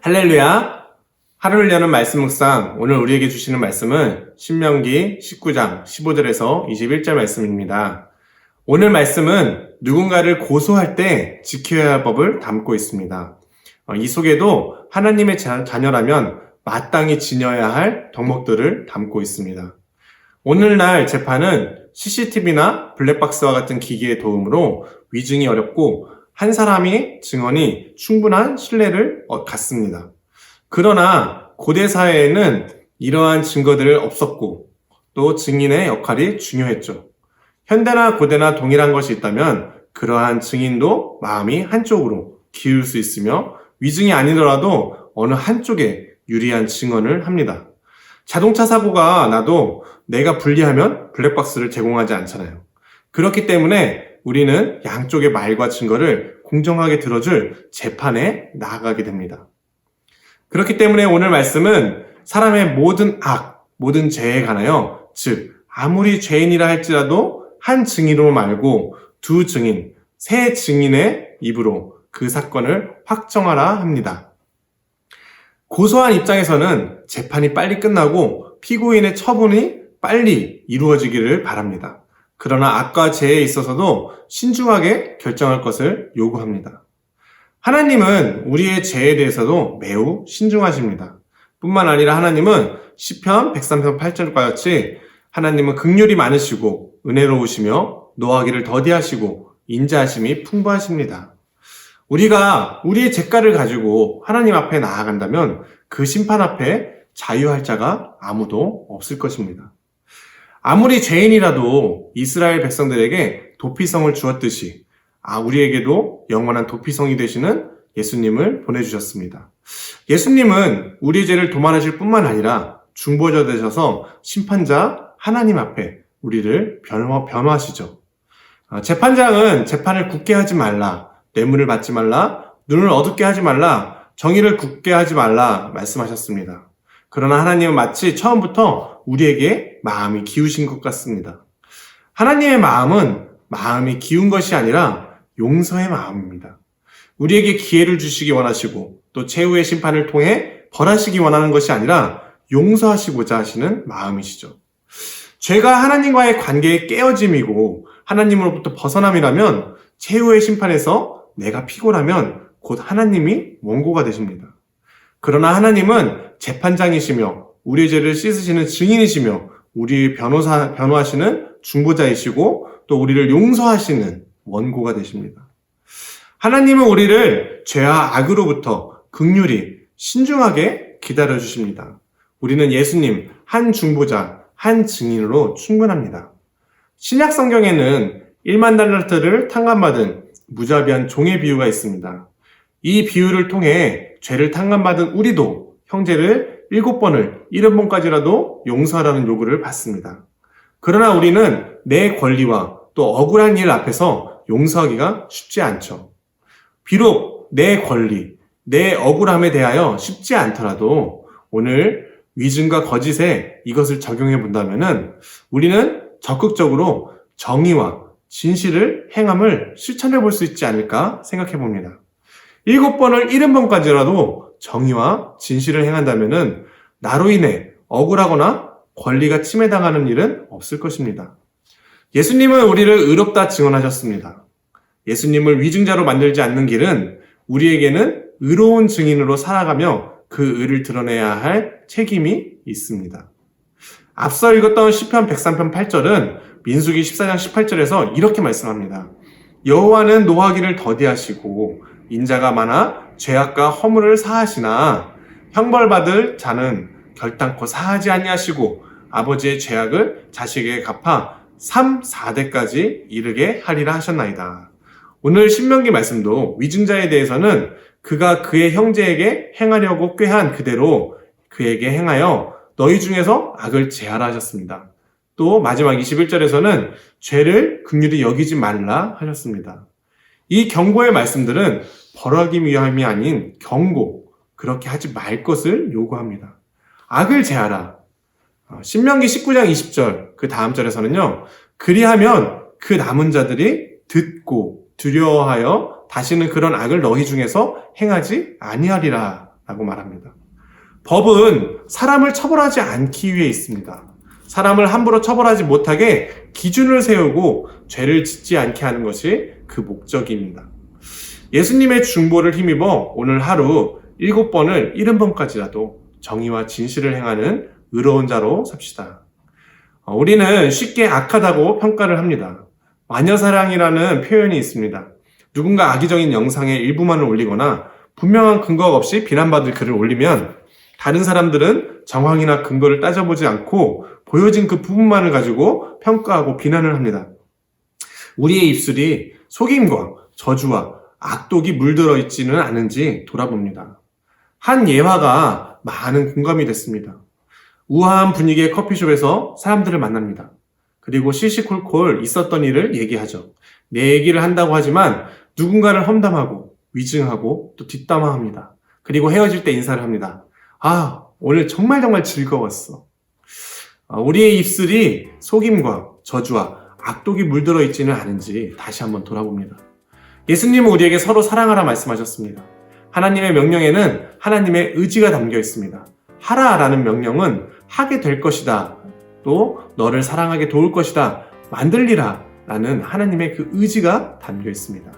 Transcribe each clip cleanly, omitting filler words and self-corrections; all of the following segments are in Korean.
할렐루야! 하루를 여는 말씀 묵상, 오늘 우리에게 주시는 말씀은 신명기 19장 15절에서 21절 말씀입니다. 오늘 말씀은 누군가를 고소할 때 지켜야 할 법을 담고 있습니다. 이 속에도 하나님의 자녀라면 마땅히 지녀야 할 덕목들을 담고 있습니다. 오늘날 재판은 CCTV나 블랙박스와 같은 기기의 도움으로 위증이 어렵고 한 사람의 증언이 충분한 신뢰를 갖습니다. 그러나 고대 사회에는 이러한 증거들이 없었고 또 증인의 역할이 중요했죠. 현대나 고대나 동일한 것이 있다면 그러한 증인도 마음이 한쪽으로 기울 수 있으며 위증이 아니더라도 어느 한쪽에 유리한 증언을 합니다. 자동차 사고가 나도 내가 불리하면 블랙박스를 제공하지 않잖아요. 그렇기 때문에 우리는 양쪽의 말과 증거를 공정하게 들어줄 재판에 나아가게 됩니다. 그렇기 때문에 오늘 말씀은 사람의 모든 악, 모든 죄에 관하여, 즉 아무리 죄인이라 할지라도 한 증인으로 말고 두 증인, 세 증인의 입으로 그 사건을 확정하라 합니다. 고소한 입장에서는 재판이 빨리 끝나고 피고인의 처분이 빨리 이루어지기를 바랍니다. 그러나 악과 죄에 있어서도 신중하게 결정할 것을 요구합니다. 하나님은 우리의 죄에 대해서도 매우 신중하십니다. 뿐만 아니라 하나님은 시편 103편 8절과 같이 하나님은 긍휼이 많으시고 은혜로우시며 노하기를 더디하시고 인자하심이 풍부하십니다. 우리가 우리의 죄가를 가지고 하나님 앞에 나아간다면 그 심판 앞에 자유할 자가 아무도 없을 것입니다. 아무리 죄인이라도 이스라엘 백성들에게 도피성을 주었듯이 우리에게도 영원한 도피성이 되시는 예수님을 보내주셨습니다. 예수님은 우리의 죄를 도말하실 뿐만 아니라 중보자 되셔서 심판자 하나님 앞에 우리를 변호하시죠. 재판장은 재판을 굳게 하지 말라, 뇌물을 받지 말라, 눈을 어둡게 하지 말라, 정의를 굳게 하지 말라 말씀하셨습니다. 그러나 하나님은 마치 처음부터 우리에게 마음이 기우신 것 같습니다. 하나님의 마음은 마음이 기운 것이 아니라 용서의 마음입니다. 우리에게 기회를 주시기 원하시고 또 최후의 심판을 통해 벌하시기 원하는 것이 아니라 용서하시고자 하시는 마음이시죠. 죄가 하나님과의 관계의 깨어짐이고 하나님으로부터 벗어남이라면 최후의 심판에서 내가 피곤하면 곧 하나님이 원고가 되십니다. 그러나 하나님은 재판장이시며 우리의 죄를 씻으시는 증인이시며 우리 변호하시는 중보자이시고 또 우리를 용서하시는 원고가 되십니다. 하나님은 우리를 죄와 악으로부터 긍휼히 신중하게 기다려주십니다. 우리는 예수님 한 중보자, 한 증인으로 충분합니다. 신약 성경에는 1만 달란트를 탕감받은 무자비한 종의 비유가 있습니다. 이 비유를 통해 죄를 탕감받은 우리도 형제를 7번을 70번까지라도 용서하라는 요구를 받습니다. 그러나 우리는 내 권리와 또 억울한 일 앞에서 용서하기가 쉽지 않죠. 비록 내 권리, 내 억울함에 대하여 쉽지 않더라도 오늘 위증과 거짓에 이것을 적용해 본다면은 우리는 적극적으로 정의와 진실을 행함을 실천해 볼 수 있지 않을까 생각해 봅니다. 7번을 70번까지라도 정의와 진실을 행한다면은 나로 인해 억울하거나 권리가 침해당하는 일은 없을 것입니다. 예수님은 우리를 의롭다 증언하셨습니다. 예수님을 위증자로 만들지 않는 길은 우리에게는 의로운 증인으로 살아가며 그 의를 드러내야 할 책임이 있습니다. 앞서 읽었던 시편 103편 8절은 민수기 14장 18절에서 이렇게 말씀합니다. 여호와는 노하기를 더디하시고 인자가 많아 죄악과 허물을 사하시나 형벌받을 자는 결단코 사하지 아니하시고 아버지의 죄악을 자식에게 갚아 3, 4대까지 이르게 하리라 하셨나이다. 오늘 신명기 말씀도 위증자에 대해서는 그가 그의 형제에게 행하려고 꾀한 그대로 그에게 행하여 너희 중에서 악을 제하라 하셨습니다. 또 마지막 21절에서는 죄를 긍휼히 여기지 말라 하셨습니다. 이 경고의 말씀들은 벌하기 위함이 아닌 경고, 그렇게 하지 말 것을 요구합니다. 악을 제하라. 신명기 19장 20절 그 다음 절에서는요. 그리하면 그 남은 자들이 듣고 두려워하여 다시는 그런 악을 너희 중에서 행하지 아니하리라 라고 말합니다. 법은 사람을 처벌하지 않기 위해 있습니다. 사람을 함부로 처벌하지 못하게 기준을 세우고 죄를 짓지 않게 하는 것이 그 목적입니다. 예수님의 중보를 힘입어 오늘 하루 7번을 70번까지라도 정의와 진실을 행하는 의로운 자로 삽시다. 우리는 쉽게 악하다고 평가를 합니다. 마녀사랑이라는 표현이 있습니다. 누군가 악의적인 영상의 일부만을 올리거나 분명한 근거가 없이 비난받을 글을 올리면 다른 사람들은 정황이나 근거를 따져보지 않고 보여진 그 부분만을 가지고 평가하고 비난을 합니다. 우리의 입술이 속임과 저주와 악독이 물들어 있지는 않은지 돌아봅니다. 한 예화가 많은 공감이 됐습니다. 우아한 분위기의 커피숍에서 사람들을 만납니다. 그리고 시시콜콜 있었던 일을 얘기하죠. 내 얘기를 한다고 하지만 누군가를 험담하고 위증하고 또 뒷담화합니다. 그리고 헤어질 때 인사를 합니다. 오늘 정말 즐거웠어. 우리의 입술이 속임과 저주와 악독이 물들어 있지는 않은지 다시 한번 돌아봅니다. 예수님은 우리에게 서로 사랑하라 말씀하셨습니다. 하나님의 명령에는 하나님의 의지가 담겨 있습니다. 하라라는 명령은 하게 될 것이다. 또 너를 사랑하게 도울 것이다. 만들리라 라는 하나님의 그 의지가 담겨 있습니다.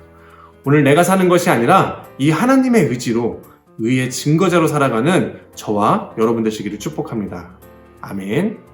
오늘 내가 사는 것이 아니라 이 하나님의 의지로 의의 증거자로 살아가는 저와 여러분 되시기를 축복합니다. 아멘.